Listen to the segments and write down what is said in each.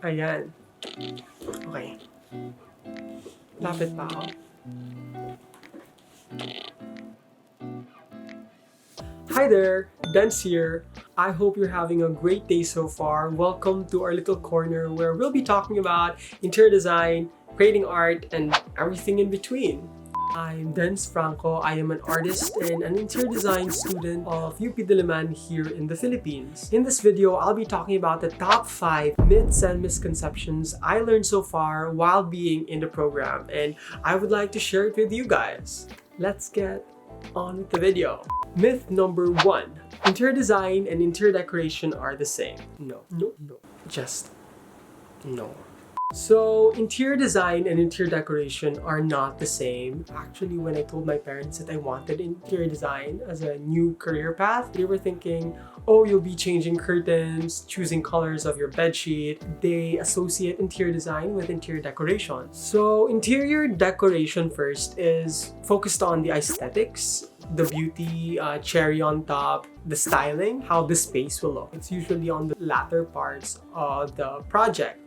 Ayan. Okay. Lapit pa ako. Hi there, Dance here. I hope you're having a great day so far. Welcome to our little corner where we'll be talking about interior design, creating art, and everything in between. I'm Dance Franco. I am an artist and an interior design student of UP Diliman here in the Philippines. In this video, I'll be talking about the top 5 myths and misconceptions I learned so far while being in the program, and I would like to share it with you guys. Let's get on with the video. Myth number 1. Interior design and interior decoration are the same. No. Just no. So, interior design and interior decoration are not the same. Actually, when I told my parents that I wanted interior design as a new career path, they were thinking, oh, you'll be changing curtains, choosing colors of your bedsheet. They associate interior design with interior decoration. So, interior decoration first is focused on the aesthetics, the beauty, cherry on top, the styling, how the space will look. It's usually on the latter parts of the project,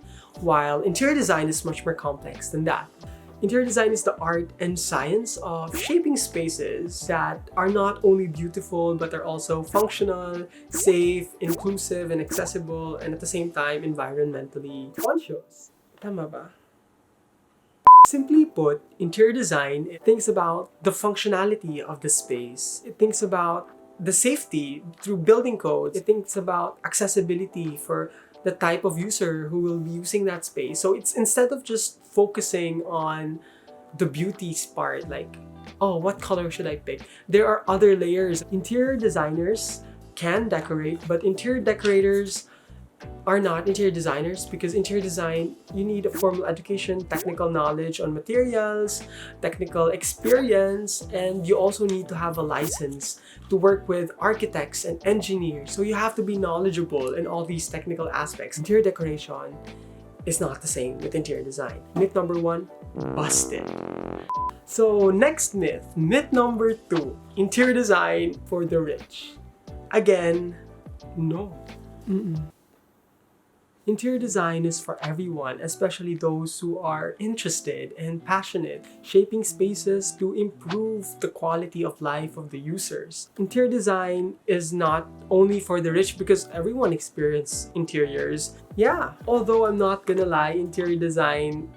while interior design is much more complex than that. Interior design is the art and science of shaping spaces that are not only beautiful but are also functional, safe, inclusive, and accessible, and at the same time environmentally conscious. Tama ba? Simply put, interior design thinks about the functionality of the space. It thinks about the safety through building codes. It thinks about accessibility for the type of user who will be using that space. So it's instead of just focusing on the beauty part, like, oh, what color should I pick? There are other layers. Interior designers can decorate, but interior decorators are not interior designers, because interior design, you need a formal education, technical knowledge on materials, technical experience, and you also need to have a license to work with architects and engineers. So you have to be knowledgeable in all these technical aspects. Interior decoration is not the same with interior design. Myth number 1, busted. So next myth, myth number 2, interior design for the rich. Again, no. Interior design is for everyone, especially those who are interested and passionate, shaping spaces to improve the quality of life of the users. Interior design is not only for the rich, because everyone experiences interiors. Yeah, although I'm not gonna lie, interior design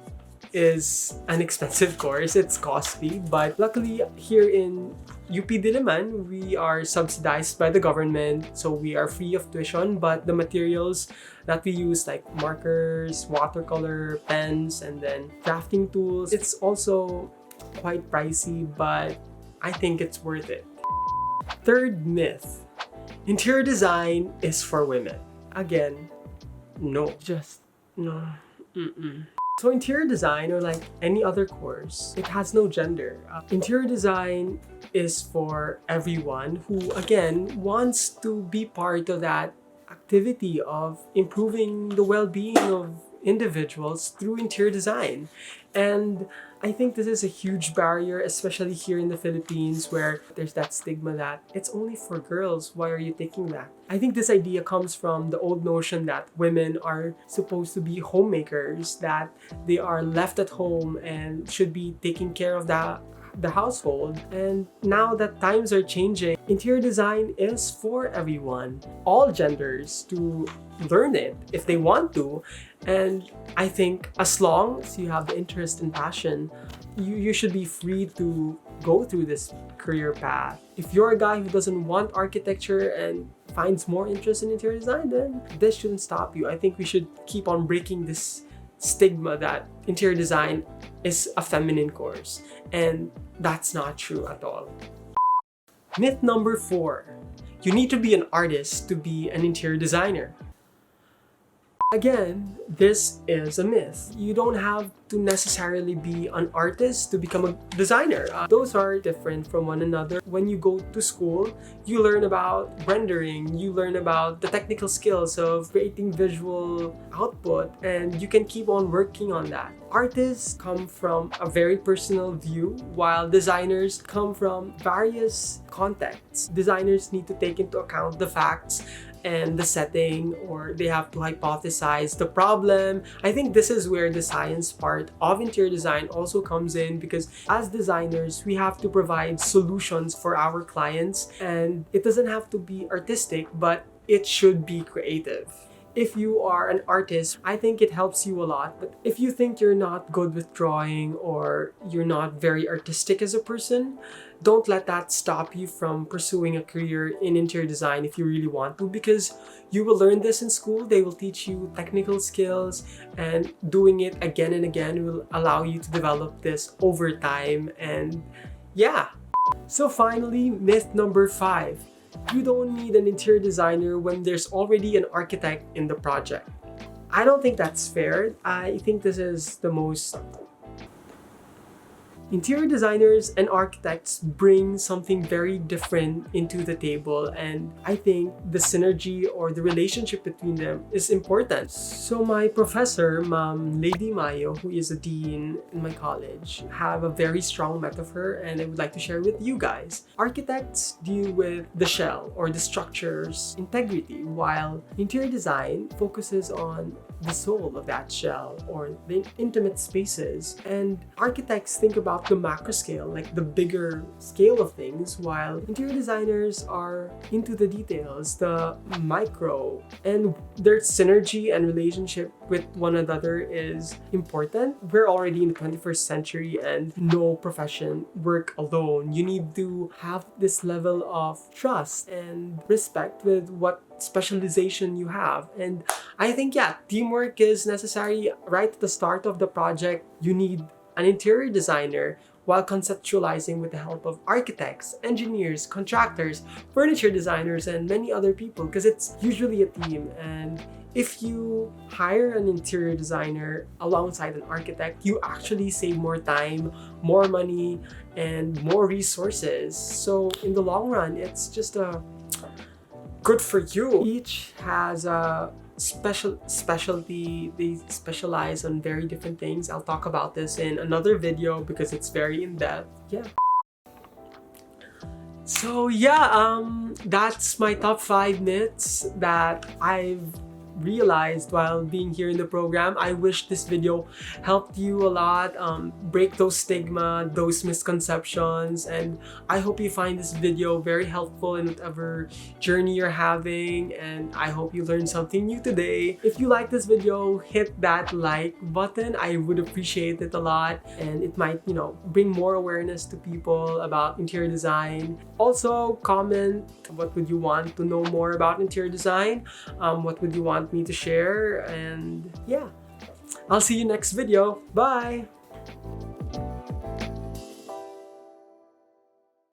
is an expensive course. It's costly, but luckily here in UP Diliman, we are subsidized by the government, so we are free of tuition, but the materials that we use, like markers, watercolor, pens, and then drafting tools, it's also quite pricey, but I think it's worth it. Third myth, interior design is for women. Again, no. Just no. So interior design, or like any other course, it has no gender. Interior design is for everyone who, again, wants to be part of that activity of improving the well-being of individuals through interior design. And I think this is a huge barrier, especially here in the Philippines, where there's that stigma that it's only for girls. Why are you taking that? I think this idea comes from the old notion that women are supposed to be homemakers, that they are left at home and should be taking care of the household. And now that times are changing, interior design is for everyone, all genders, to learn it if they want to. And I think as long as you have the interest and passion, you should be free to go through this career path. If you're a guy who doesn't want architecture and finds more interest in interior design, then this shouldn't stop you. I think we should keep on breaking this stigma that interior design is a feminine course, and that's not true at all. Myth number 4, you need to be an artist to be an interior designer. Again, this is a myth. You don't have to necessarily be an artist to become a designer. Those are different from one another. When you go to school, you learn about rendering, you learn about the technical skills of creating visual output, and you can keep on working on that. Artists come from a very personal view, while designers come from various contexts. Designers need to take into account the facts and the setting, or they have to hypothesize the problem. I think this is where the science part of interior design also comes in, because as designers, we have to provide solutions for our clients, and it doesn't have to be artistic, but it should be creative. If you are an artist, I think it helps you a lot. But if you think you're not good with drawing, or you're not very artistic as a person, don't let that stop you from pursuing a career in interior design if you really want to, because you will learn this in school. They will teach you technical skills, and doing it again and again will allow you to develop this over time. And yeah. So finally, myth number 5. You don't need an interior designer when there's already an architect in the project. I don't think that's fair. I think this is the most... Interior designers and architects bring something very different into the table, and I think the synergy or the relationship between them is important. So my professor, Ma'am Lady Mayo, who is a dean in my college, have a very strong metaphor, and I would like to share with you guys. Architects deal with the shell or the structure's integrity, while interior design focuses on the soul of that shell, or the intimate spaces. And architects think about the macro scale, like the bigger scale of things, while interior designers are into the details, the micro. And their synergy and relationship with one another is important. We're already in the 21st century, and no profession work alone. You need to have this level of trust and respect with what specialization you have. And I think, yeah, teamwork is necessary right at the start of the project. You need an interior designer while conceptualizing with the help of architects, engineers, contractors, furniture designers, and many other people, because it's usually a team. And if you hire an interior designer alongside an architect, you actually save more time, more money, and more resources. So in the long run, it's just good for you. Each has a specialty. They specialize on very different things. I'll talk about this in another video because it's very in-depth. Yeah. So yeah, that's my top 5 myths that I've realized while being here in the program. I wish this video helped you a lot, break those stigma, those misconceptions, and I hope you find this video very helpful in whatever journey you're having, and I hope you learned something new today. If you like this video, hit that like button. I would appreciate it a lot, and it might, bring more awareness to people about interior design. Also, comment what would you want to know more about interior design, what would you want me to share, and yeah, I'll see you next video. Bye.